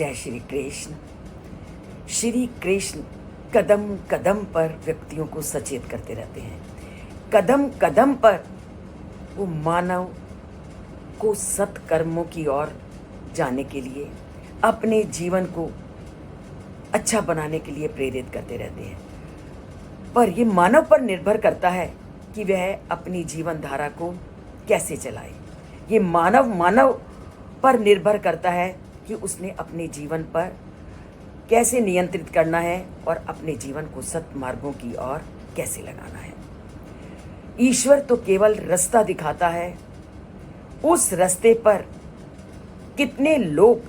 जय श्री कृष्ण। श्री कृष्ण कदम कदम पर व्यक्तियों को सचेत करते रहते हैं। कदम कदम पर वो मानव को सत्कर्मों की ओर जाने के लिए, अपने जीवन को अच्छा बनाने के लिए प्रेरित करते रहते हैं। पर ये मानव पर निर्भर करता है कि वह अपनी जीवन धारा को कैसे चलाए। ये मानव पर निर्भर करता है कि उसने अपने जीवन पर कैसे नियंत्रित करना है और अपने जीवन को सत्मार्गों की ओर कैसे लगाना है। ईश्वर तो केवल रास्ता दिखाता है, उस रास्ते पर कितने लोग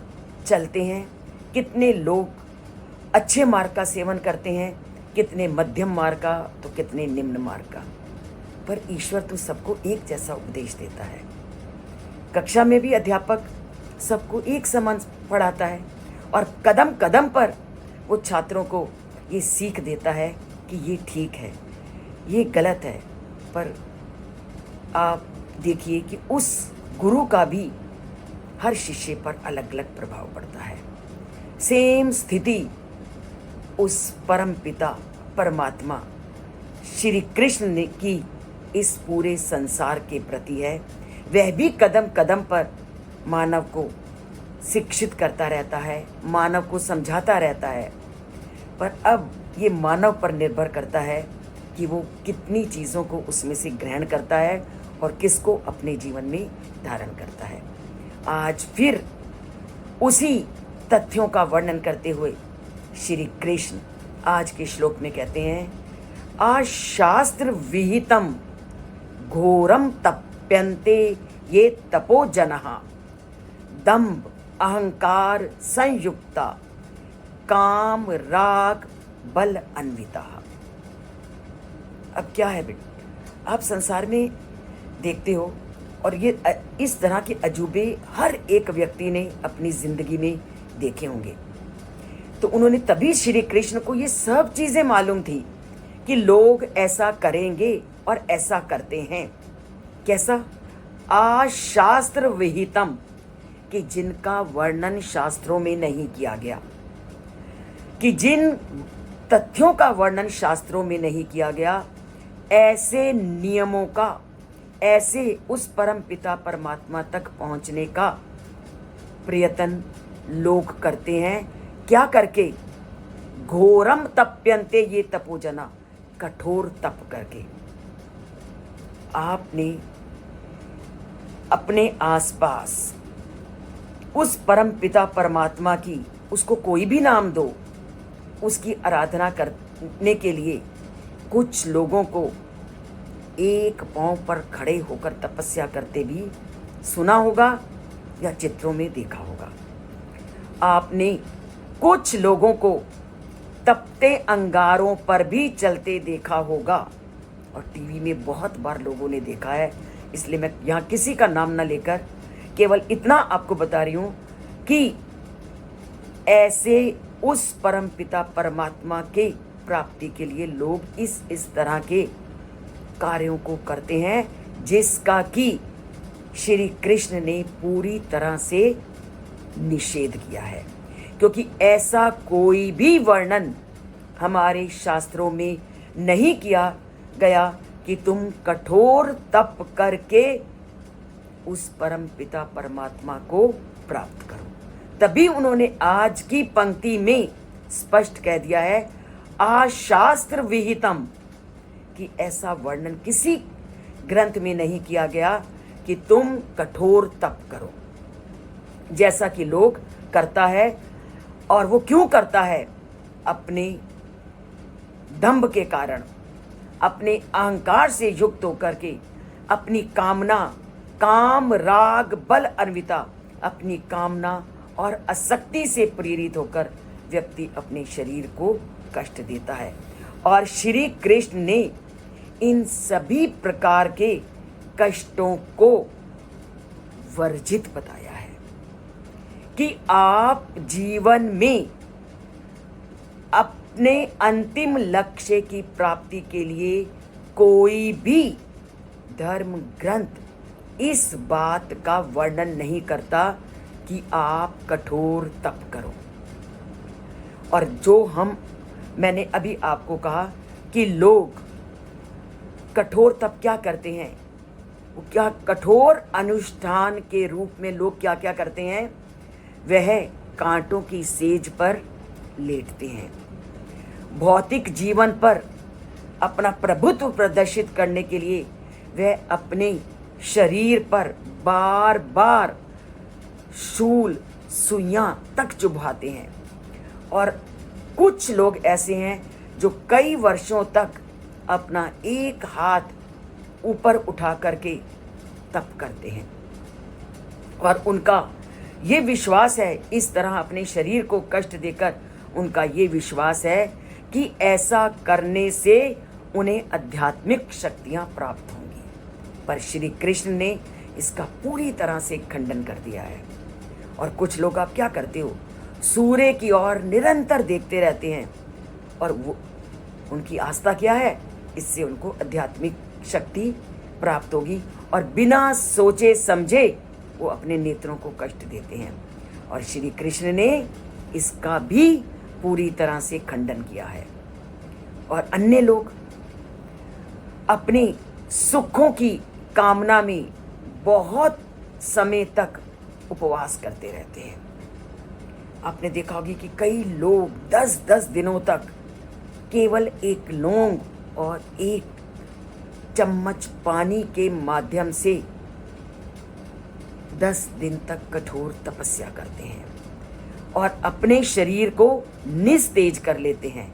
चलते हैं, कितने लोग अच्छे मार्ग का सेवन करते हैं, कितने मध्यम मार्ग का तो कितने निम्न मार्ग का। पर ईश्वर तो सबको एक जैसा उपदेश देता है। कक्षा में भी अध्यापक सबको एक समान पढ़ाता है और कदम कदम पर वो छात्रों को ये सीख देता है कि ये ठीक है, ये गलत है। पर आप देखिए कि उस गुरु का भी हर शिष्य पर अलग अलग प्रभाव पड़ता है। सेम स्थिति उस परम पिता परमात्मा श्री कृष्ण ने की इस पूरे संसार के प्रति है। वह भी कदम कदम पर मानव को शिक्षित करता रहता है, मानव को समझाता रहता है। पर अब ये मानव पर निर्भर करता है कि वो कितनी चीज़ों को उसमें से ग्रहण करता है और किसको अपने जीवन में धारण करता है। आज फिर उसी तथ्यों का वर्णन करते हुए श्री कृष्ण आज के श्लोक में कहते हैं, आशास्त्र विहितम घोरम तप्यन्ते ये तपो जनः दंभ अहंकार संयुक्ता काम राग बल अन्विता। अब क्या है बेटा, आप संसार में देखते हो और ये इस तरह के अजूबे हर एक व्यक्ति ने अपनी जिंदगी में देखे होंगे। तो उन्होंने तभी श्री कृष्ण को ये सब चीजें मालूम थी कि लोग ऐसा करेंगे और ऐसा करते हैं। कैसा? आशास्त्र विहितम, कि जिनका वर्णन शास्त्रों में नहीं किया गया, कि जिन तथ्यों का वर्णन शास्त्रों में नहीं किया गया, ऐसे नियमों का, ऐसे उस परम पिता परमात्मा तक पहुंचने का प्रयत्न लोग करते हैं। क्या करके? घोरम तप्यन्ते ये तपोजना, कठोर तप करके। आपने अपने आसपास उस परम पिता परमात्मा की, उसको कोई भी नाम दो, उसकी आराधना करने के लिए कुछ लोगों को एक पांव पर खड़े होकर तपस्या करते भी सुना होगा या चित्रों में देखा होगा। आपने कुछ लोगों को तपते अंगारों पर भी चलते देखा होगा और टीवी में बहुत बार लोगों ने देखा है। इसलिए मैं यहाँ किसी का नाम ना लेकर केवल इतना आपको बता रही हूँ कि ऐसे उस परम पिता परमात्मा के प्राप्ति के लिए लोग इस तरह के कार्यों को करते हैं, जिसका कि श्री कृष्ण ने पूरी तरह से निषेध किया है। क्योंकि ऐसा कोई भी वर्णन हमारे शास्त्रों में नहीं किया गया कि तुम कठोर तप करके उस परम पिता परमात्मा को प्राप्त करो। तभी उन्होंने आज की पंक्ति में स्पष्ट कह दिया है, आशास्त्र विहितम, कि ऐसा वर्णन किसी ग्रंथ में नहीं किया गया कि तुम कठोर तप करो, जैसा कि लोग करता है। और वो क्यों करता है? अपने दंभ के कारण, अपने अहंकार से युक्त होकर के, अपनी कामना, काम राग बल अन्विता, अपनी कामना और आसक्ति से प्रेरित होकर व्यक्ति अपने शरीर को कष्ट देता है। और श्री कृष्ण ने इन सभी प्रकार के कष्टों को वर्जित बताया है कि आप जीवन में अपने अंतिम लक्ष्य की प्राप्ति के लिए कोई भी धर्म ग्रंथ इस बात का वर्णन नहीं करता कि आप कठोर तप करो। और मैंने अभी आपको कहा कि लोग कठोर तब क्या करते हैं, वो क्या कठोर अनुष्ठान के रूप में लोग क्या क्या करते हैं, वह कांटों की सेज पर लेटते हैं। भौतिक जीवन पर अपना प्रभुत्व प्रदर्शित करने के लिए वह अपने शरीर पर बार बार शूल सुइयां तक चुभाते हैं। और कुछ लोग ऐसे हैं जो कई वर्षों तक अपना एक हाथ ऊपर उठा करके तप करते हैं और उनका ये विश्वास है, इस तरह अपने शरीर को कष्ट देकर उनका ये विश्वास है कि ऐसा करने से उन्हें आध्यात्मिक शक्तियां प्राप्त होंगी। पर श्री कृष्ण ने इसका पूरी तरह से खंडन कर दिया है। और कुछ लोग आप क्या करते हो, सूर्य की ओर निरंतर देखते रहते हैं और वो उनकी आस्था क्या है, इससे उनको आध्यात्मिक शक्ति प्राप्त होगी और बिना सोचे समझे वो अपने नेत्रों को कष्ट देते हैं। और श्री कृष्ण ने इसका भी पूरी तरह से खंडन किया है। और अन्य लोग अपने सुखों की कामना में बहुत समय तक उपवास करते रहते हैं। आपने देखा होगी कि कई लोग 10-10 दिनों तक केवल एक लौंग और एक चम्मच पानी के माध्यम से 10 दिन तक कठोर तपस्या करते हैं और अपने शरीर को निस्तेज कर लेते हैं।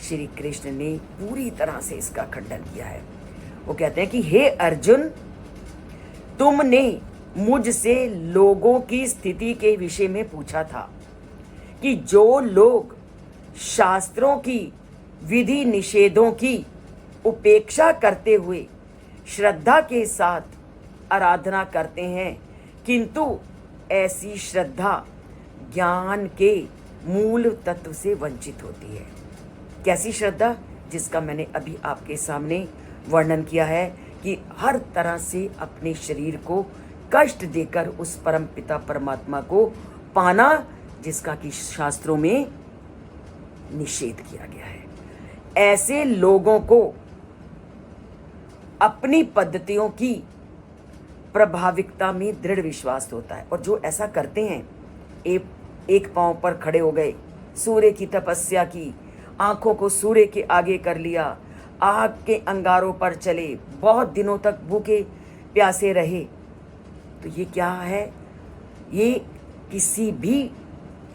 श्री कृष्ण ने पूरी तरह से इसका खंडन किया है। वो कहते हैं कि हे अर्जुन, तुमने मुझसे लोगों की स्थिति के विषय में पूछा था कि जो लोग शास्त्रों की विधि निषेधों की उपेक्षा करते हुए श्रद्धा के साथ आराधना करते हैं, किंतु ऐसी श्रद्धा ज्ञान के मूल तत्व से वंचित होती है। कैसी श्रद्धा? जिसका मैंने अभी आपके सामने वर्णन किया है कि हर तरह से अपने शरीर को कष्ट देकर उस परम पिता परमात्मा को पाना, जिसका कि शास्त्रों में निषेध किया गया है। ऐसे लोगों को अपनी पद्धतियों की प्रभाविकता में दृढ़ विश्वास होता है और जो ऐसा करते हैं, एक पांव पर खड़े हो गए, सूर्य की तपस्या की, आंखों को सूर्य के आगे कर लिया, आग के अंगारों पर चले, बहुत दिनों तक भूखे प्यासे रहे, तो ये क्या है? ये किसी भी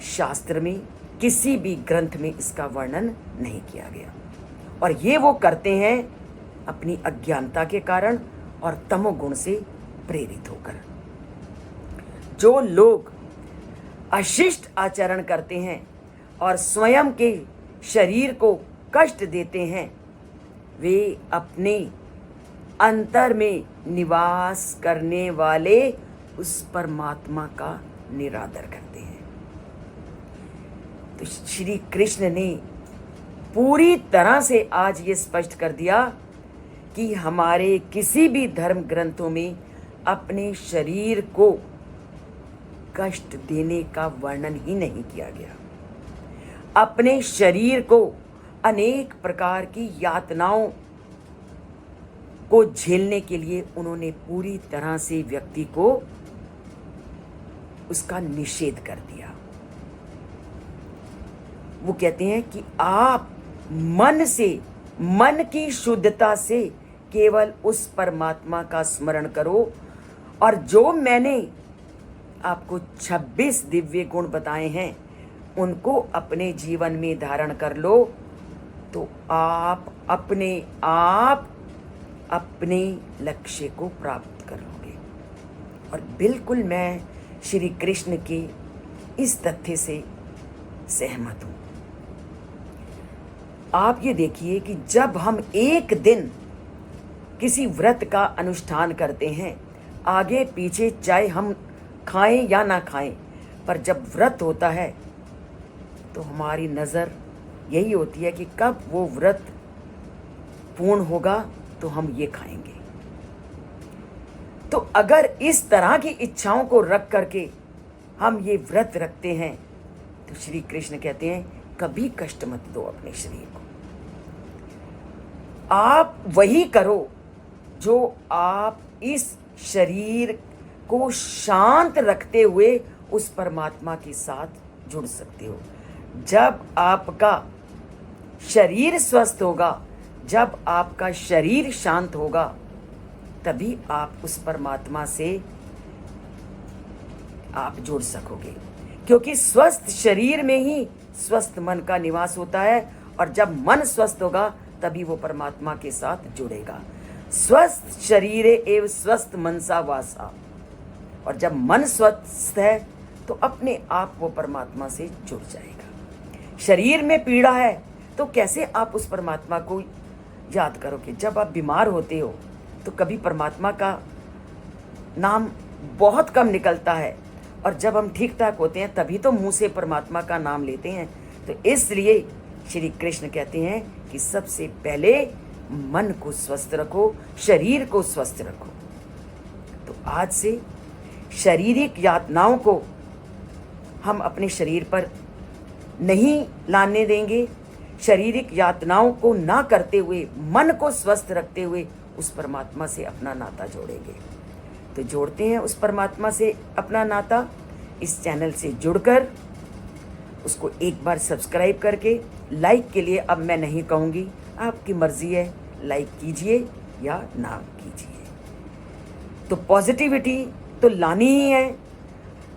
शास्त्र में, किसी भी ग्रंथ में इसका वर्णन नहीं किया गया। और ये वो करते हैं अपनी अज्ञानता के कारण और तमोगुण से प्रेरित होकर। जो लोग अशिष्ट आचरण करते हैं और स्वयं के शरीर को कष्ट देते हैं, वे अपने अंतर में निवास करने वाले उस परमात्मा का निरादर करते हैं। तो श्री कृष्ण ने पूरी तरह से आज ये स्पष्ट कर दिया कि हमारे किसी भी धर्म ग्रंथों में अपने शरीर को कष्ट देने का वर्णन ही नहीं किया गया। अपने शरीर को अनेक प्रकार की यातनाओं को झेलने के लिए उन्होंने पूरी तरह से व्यक्ति को उसका निषेध कर दिया। वो कहते हैं कि आप मन से, मन की शुद्धता से केवल उस परमात्मा का स्मरण करो और जो मैंने आपको 26 दिव्य गुण बताए हैं उनको अपने जीवन में धारण कर लो, तो आप अपने लक्ष्य को प्राप्त कर लोगे। और बिल्कुल मैं श्री कृष्ण के इस तथ्य से सहमत हूं। आप ये देखिए कि जब हम एक दिन किसी व्रत का अनुष्ठान करते हैं, आगे पीछे चाहे हम खाएं या ना खाएं, पर जब व्रत होता है तो हमारी नज़र यही होती है कि कब वो व्रत पूर्ण होगा तो हम ये खाएंगे। तो अगर इस तरह की इच्छाओं को रख करके हम ये व्रत रखते हैं, तो श्री कृष्ण कहते हैं कभी कष्ट मत दो अपने शरीर को। आप वही करो जो आप इस शरीर को शांत रखते हुए उस परमात्मा के साथ जुड़ सकते हो। जब आपका शरीर स्वस्थ होगा, जब आपका शरीर शांत होगा, तभी आप उस परमात्मा से आप जुड़ सकोगे। क्योंकि स्वस्थ शरीर में ही स्वस्थ मन का निवास होता है, और जब मन स्वस्थ होगा तभी वो परमात्मा के साथ जुड़ेगा। स्वस्थ शरीर एवं स्वस्थ मनसा वासा। और जब मन स्वस्थ है तो अपने आप वो परमात्मा से जुड़ जाएगा। शरीर में पीड़ा है तो कैसे आप उस परमात्मा को याद करोगे? जब आप बीमार होते हो तो कभी परमात्मा का नाम बहुत कम निकलता है, और जब हम ठीक ठाक होते हैं तभी तो मुंह से परमात्मा का नाम लेते हैं। तो इसलिए श्री कृष्ण कहते हैं कि सबसे पहले मन को स्वस्थ रखो, शरीर को स्वस्थ रखो। तो आज से शारीरिक यातनाओं को हम अपने शरीर पर नहीं लाने देंगे। शारीरिक यातनाओं को ना करते हुए मन को स्वस्थ रखते हुए उस परमात्मा से अपना नाता जोड़ेंगे। तो जोड़ते हैं उस परमात्मा से अपना नाता इस चैनल से जुड़कर। उसको एक बार सब्सक्राइब करके, लाइक के लिए अब मैं नहीं कहूँगी, आपकी मर्जी है, लाइक कीजिए या ना कीजिए। तो पॉजिटिविटी तो लानी ही है,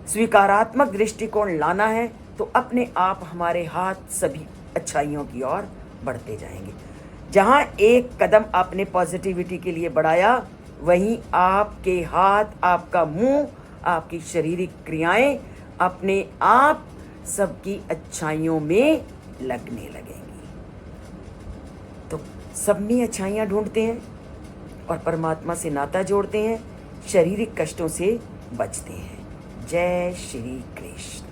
स्वीकारात्मक दृष्टिकोण लाना है, तो अपने आप हमारे हाथ सभी अच्छाइयों की ओर बढ़ते जाएंगे। जहाँ एक कदम आपने पॉजिटिविटी के लिए बढ़ाया, वहीं आपके हाथ, आपका मुंह, आपकी शारीरिक क्रियाएं अपने आप सबकी अच्छाइयों में लगने लगेंगी। तो सब में अच्छाइयाँ ढूंढते हैं और परमात्मा से नाता जोड़ते हैं, शारीरिक कष्टों से बचते हैं। जय श्री कृष्ण।